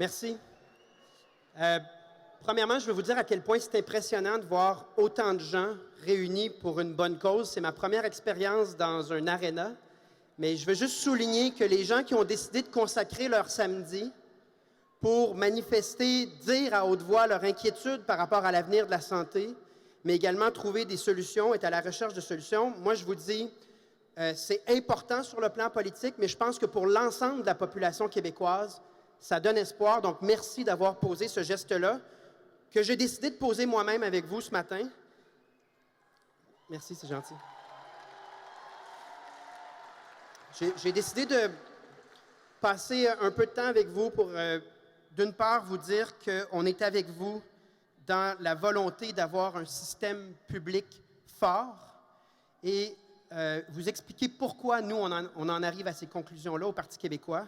Merci. Premièrement, je veux vous dire à quel point c'est impressionnant de voir autant de gens réunis pour une bonne cause. C'est ma première expérience dans un aréna, mais je veux juste souligner que les gens qui ont décidé de consacrer leur samedi pour manifester, dire à haute voix leur inquiétude par rapport à l'avenir de la santé, mais également trouver des solutions, être à la recherche de solutions. Moi, je vous dis, c'est important sur le plan politique, mais je pense que pour l'ensemble de la population québécoise, ça donne espoir. Donc, merci d'avoir posé ce geste-là, que j'ai décidé de poser moi-même avec vous ce matin. Merci, c'est gentil. J'ai décidé de passer un peu de temps avec vous pour, d'une part, vous dire qu'on est avec vous dans la volonté d'avoir un système public fort et vous expliquer pourquoi nous, on en arrive à ces conclusions-là au Parti québécois.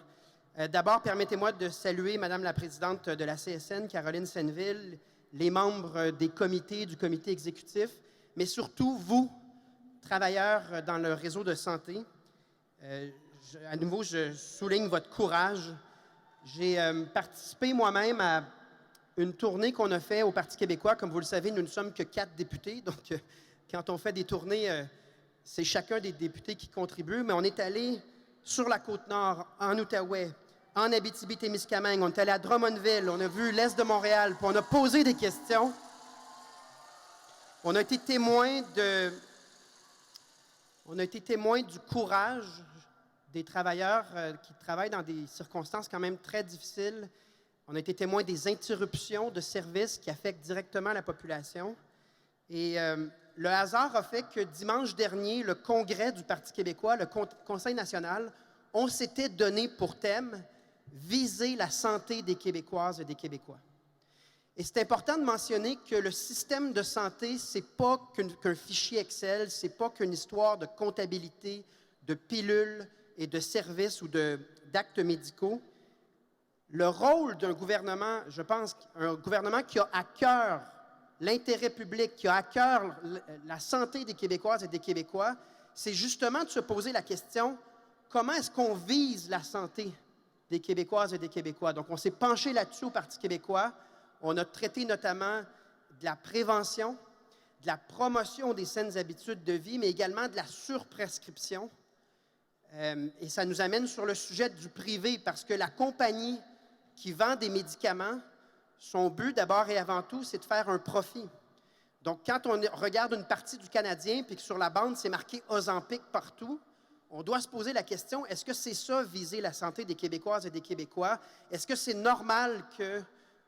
D'abord, permettez-moi de saluer Madame la présidente de la CSN, Caroline Senneville, les membres des comités, du comité exécutif, mais surtout vous, travailleurs dans le réseau de santé. À nouveau, je souligne votre courage. J'ai participé moi-même à une tournée qu'on a faite au Parti québécois. Comme vous le savez, nous ne sommes que 4 députés, donc quand on fait des tournées, c'est chacun des députés qui contribue, mais on est allé sur la Côte-Nord, en Outaouais, en Abitibi-Témiscamingue, on est allé à Drummondville, on a vu l'Est de Montréal, puis on a posé des questions. On a été témoins du courage des travailleurs qui travaillent dans des circonstances quand même très difficiles. On a été témoins des interruptions de services qui affectent directement la population. Et le hasard a fait que dimanche dernier, le Congrès du Parti québécois, le Conseil national, on s'était donné pour thème viser la santé des Québécoises et des Québécois. Et c'est important de mentionner que le système de santé, ce n'est pas qu'un fichier Excel, ce n'est pas qu'une histoire de comptabilité, de pilules et de services ou d'actes médicaux. Le rôle d'un gouvernement, je pense, un gouvernement qui a à cœur l'intérêt public, qui a à cœur la santé des Québécoises et des Québécois, c'est justement de se poser la question, comment est-ce qu'on vise la santé des Québécoises et des Québécois? Donc, on s'est penché là-dessus au Parti québécois. On a traité notamment de la prévention, de la promotion des saines habitudes de vie, mais également de la surprescription. Et ça nous amène sur le sujet du privé, parce que la compagnie qui vend des médicaments, son but, d'abord et avant tout, c'est de faire un profit. Donc, quand on regarde une partie du Canadien, puis que sur la bande, c'est marqué Ozempic partout, on doit se poser la question, est-ce que c'est ça, viser la santé des Québécoises et des Québécois? Est-ce que c'est normal que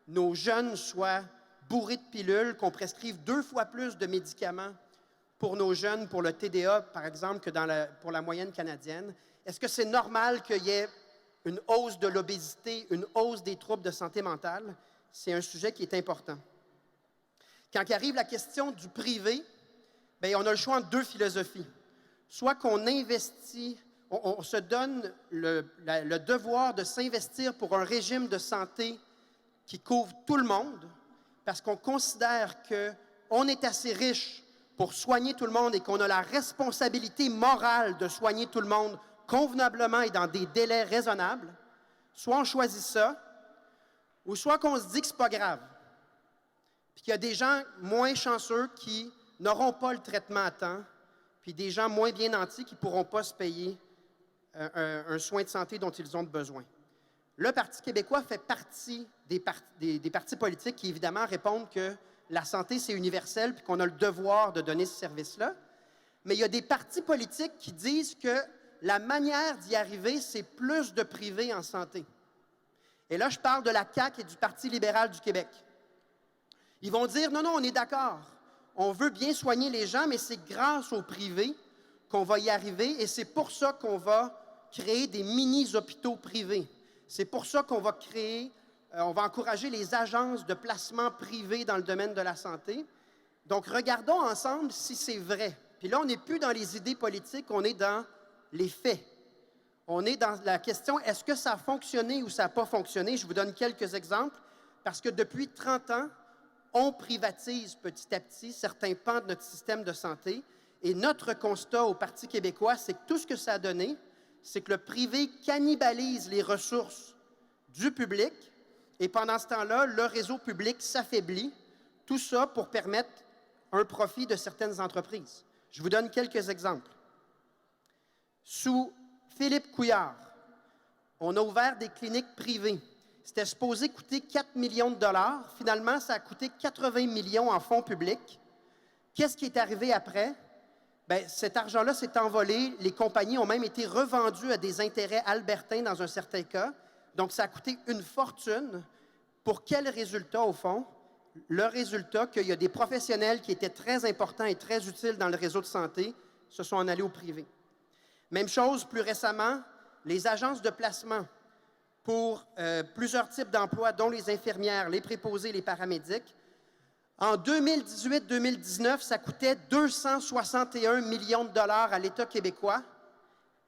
nos jeunes soient bourrés de pilules, qu'on prescrive 2 fois plus de médicaments pour nos jeunes, pour le TDA, par exemple, que pour la moyenne canadienne? Est-ce que c'est normal qu'il y ait une hausse de l'obésité, une hausse des troubles de santé mentale? C'est un sujet qui est important. Quand arrive la question du privé, bien, on a le choix entre 2 philosophies. Soit qu'on investit, on se donne le devoir de s'investir pour un régime de santé qui couvre tout le monde, parce qu'on considère qu'on est assez riche pour soigner tout le monde et qu'on a la responsabilité morale de soigner tout le monde convenablement et dans des délais raisonnables. Soit on choisit ça, ou soit qu'on se dit que c'est pas grave, puis qu'il y a des gens moins chanceux qui n'auront pas le traitement à temps, puis des gens moins bien nantis qui ne pourront pas se payer un soin de santé dont ils ont besoin. Le Parti québécois fait partie des partis politiques qui, évidemment, répondent que la santé, c'est universel puis qu'on a le devoir de donner ce service-là. Mais il y a des partis politiques qui disent que la manière d'y arriver, c'est plus de privé en santé. Et là, je parle de la CAQ et du Parti libéral du Québec. Ils vont dire, non, on est d'accord. On veut bien soigner les gens, mais c'est grâce au privé qu'on va y arriver et c'est pour ça qu'on va créer des mini-hôpitaux privés. C'est pour ça qu'on va on va encourager les agences de placement privées dans le domaine de la santé. Donc, regardons ensemble si c'est vrai. Puis là, on n'est plus dans les idées politiques, on est dans les faits. On est dans la question, est-ce que ça a fonctionné ou ça n'a pas fonctionné? Je vous donne quelques exemples, parce que depuis 30 ans, on privatise petit à petit certains pans de notre système de santé. Et notre constat au Parti québécois, c'est que tout ce que ça a donné, c'est que le privé cannibalise les ressources du public Et pendant ce temps-là, le réseau public s'affaiblit. Tout ça pour permettre un profit de certaines entreprises. Je vous donne quelques exemples. Sous Philippe Couillard, on a ouvert des cliniques privées. C'était supposé coûter 4 millions de dollars. Finalement, ça a coûté 80 millions en fonds publics. Qu'est-ce qui est arrivé après? Bien, cet argent-là s'est envolé. Les compagnies ont même été revendues à des intérêts albertains dans un certain cas. Donc, ça a coûté une fortune. Pour quel résultat, au fond? Le résultat qu'il y a des professionnels qui étaient très importants et très utiles dans le réseau de santé se sont en allés au privé. Même chose, plus récemment, les agences de placement pour plusieurs types d'emplois, dont les infirmières, les préposés, les paramédics. En 2018-2019, ça coûtait 261 millions de dollars à l'État québécois.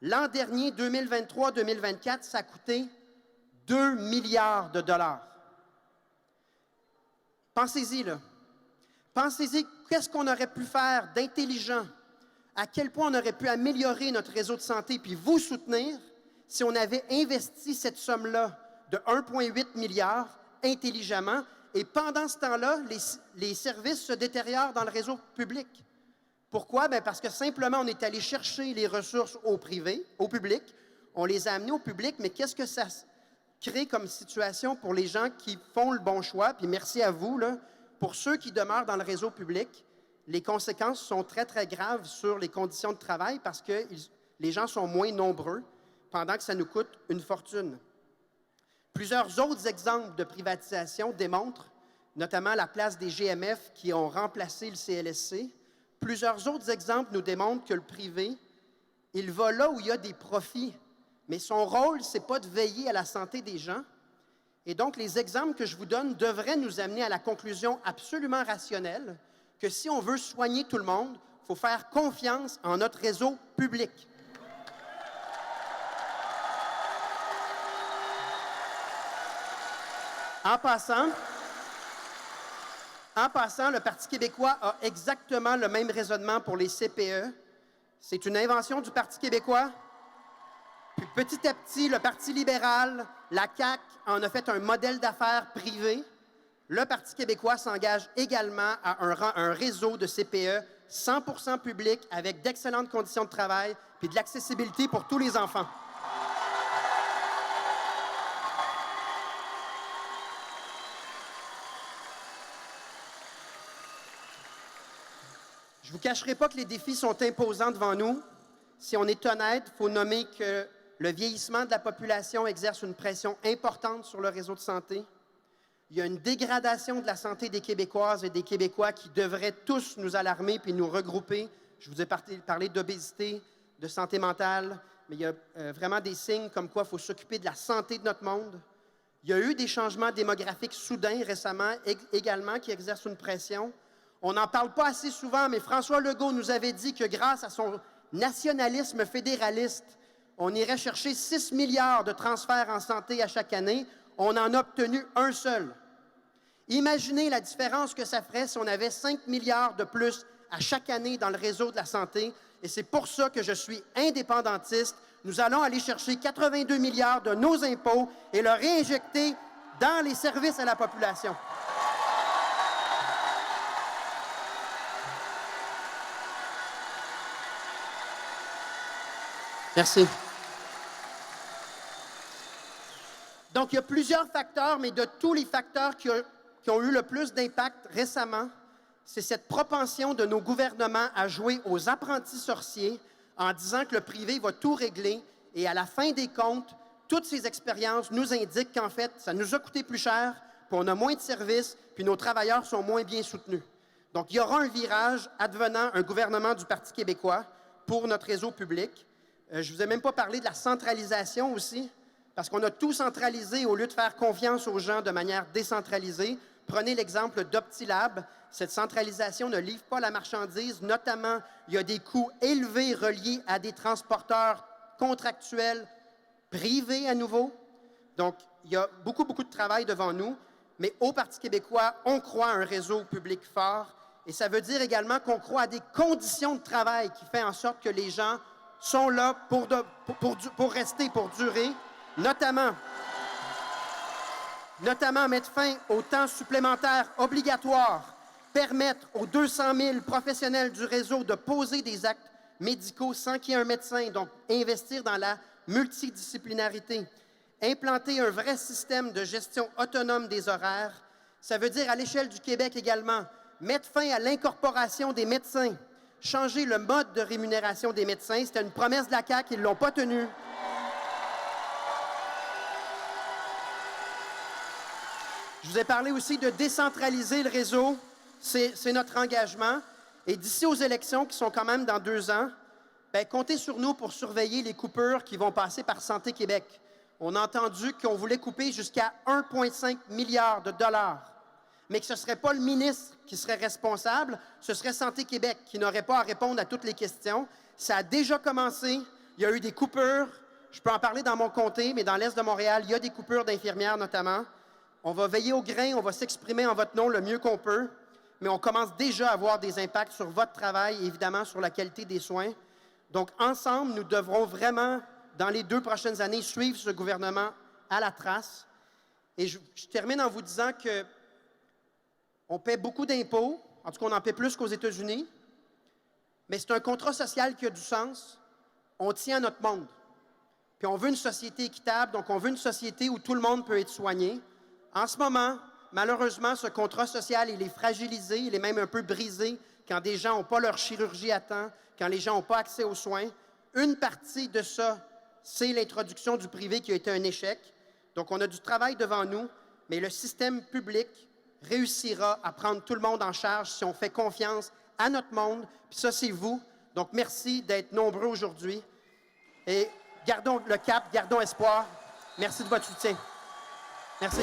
L'an dernier, 2023-2024, ça a coûté 2 milliards de dollars. Pensez-y, là. Pensez-y, qu'est-ce qu'on aurait pu faire d'intelligent? À quel point on aurait pu améliorer notre réseau de santé puis vous soutenir si on avait investi cette somme-là de 1,8 milliard intelligemment. Et pendant ce temps-là, les services se détériorent dans le réseau public. Pourquoi? Bien parce que simplement, on est allé chercher les ressources au privé, au public. On les a amenées au public, mais qu'est-ce que ça crée comme situation pour les gens qui font le bon choix? Puis merci à vous, là. Pour ceux qui demeurent dans le réseau public, les conséquences sont très, très graves sur les conditions de travail parce que les gens sont moins nombreux pendant que ça nous coûte une fortune. Plusieurs autres exemples de privatisation démontrent, notamment la place des GMF qui ont remplacé le CLSC. Plusieurs autres exemples nous démontrent que le privé, il va là où il y a des profits, mais son rôle, ce n'est pas de veiller à la santé des gens. Et donc, les exemples que je vous donne devraient nous amener à la conclusion absolument rationnelle que si on veut soigner tout le monde, il faut faire confiance en notre réseau public. En passant, le Parti québécois a exactement le même raisonnement pour les CPE. C'est une invention du Parti québécois. Puis petit à petit, le Parti libéral, la CAQ, en a fait un modèle d'affaires privé. Le Parti québécois s'engage également à un réseau de CPE 100% public avec d'excellentes conditions de travail puis de l'accessibilité pour tous les enfants. Je ne vous cacherai pas que les défis sont imposants devant nous. Si on est honnête, il faut nommer que le vieillissement de la population exerce une pression importante sur le réseau de santé. Il y a une dégradation de la santé des Québécoises et des Québécois qui devraient tous nous alarmer puis nous regrouper. Je vous ai parlé d'obésité, de santé mentale, mais il y a vraiment des signes comme quoi il faut s'occuper de la santé de notre monde. Il y a eu des changements démographiques soudains récemment également qui exercent une pression. On n'en parle pas assez souvent, mais François Legault nous avait dit que grâce à son nationalisme fédéraliste, on irait chercher 6 milliards de transferts en santé à chaque année. On en a obtenu un seul. Imaginez la différence que ça ferait si on avait 5 milliards de plus à chaque année dans le réseau de la santé. Et c'est pour ça que je suis indépendantiste. Nous allons aller chercher 82 milliards de nos impôts et le réinjecter dans les services à la population. Merci. Donc, il y a plusieurs facteurs, mais de tous les facteurs qui ont eu le plus d'impact récemment, c'est cette propension de nos gouvernements à jouer aux apprentis sorciers en disant que le privé va tout régler. Et à la fin des comptes, toutes ces expériences nous indiquent qu'en fait, ça nous a coûté plus cher, puis on a moins de services, puis nos travailleurs sont moins bien soutenus. Donc, il y aura un virage advenant un gouvernement du Parti québécois pour notre réseau public. Je ne vous ai même pas parlé de la centralisation aussi, parce qu'on a tout centralisé au lieu de faire confiance aux gens de manière décentralisée. Prenez l'exemple d'Optilab. Cette centralisation ne livre pas la marchandise. Notamment, il y a des coûts élevés reliés à des transporteurs contractuels privés à nouveau. Donc, il y a beaucoup, beaucoup de travail devant nous. Mais au Parti québécois, on croit à un réseau public fort. Et ça veut dire également qu'on croit à des conditions de travail qui font en sorte que les gens sont là pour rester, pour durer. Notamment, notamment mettre fin au temps supplémentaire obligatoire, permettre aux 200 000 professionnels du réseau de poser des actes médicaux sans qu'il y ait un médecin, donc investir dans la multidisciplinarité, implanter un vrai système de gestion autonome des horaires. Ça veut dire, à l'échelle du Québec également, mettre fin à l'incorporation des médecins, changer le mode de rémunération des médecins. C'était une promesse de la CAQ, ils ne l'ont pas tenue. Je vous ai parlé aussi de décentraliser le réseau. C'est notre engagement. Et d'ici aux élections, qui sont quand même dans 2 ans, bien, comptez sur nous pour surveiller les coupures qui vont passer par Santé Québec. On a entendu qu'on voulait couper jusqu'à 1,5 milliard de dollars, mais que ce ne serait pas le ministre qui serait responsable, ce serait Santé Québec qui n'aurait pas à répondre à toutes les questions. Ça a déjà commencé. Il y a eu des coupures. Je peux en parler dans mon comté, mais dans l'Est de Montréal, il y a des coupures d'infirmières notamment. On va veiller au grain, on va s'exprimer en votre nom le mieux qu'on peut, mais on commence déjà à avoir des impacts sur votre travail et évidemment sur la qualité des soins. Donc, ensemble, nous devrons vraiment, dans les 2 prochaines années, suivre ce gouvernement à la trace. Et je termine en vous disant qu'on paie beaucoup d'impôts, en tout cas, on en paie plus qu'aux États-Unis, mais c'est un contrat social qui a du sens. On tient à notre monde. Puis on veut une société équitable, donc on veut une société où tout le monde peut être soigné. En ce moment, malheureusement, ce contrat social, il est fragilisé, il est même un peu brisé quand des gens n'ont pas leur chirurgie à temps, quand les gens n'ont pas accès aux soins. Une partie de ça, c'est l'introduction du privé qui a été un échec. Donc, on a du travail devant nous, mais le système public réussira à prendre tout le monde en charge si on fait confiance à notre monde. Puis ça, c'est vous. Donc, merci d'être nombreux aujourd'hui. Et gardons le cap, gardons espoir. Merci de votre soutien. Merci.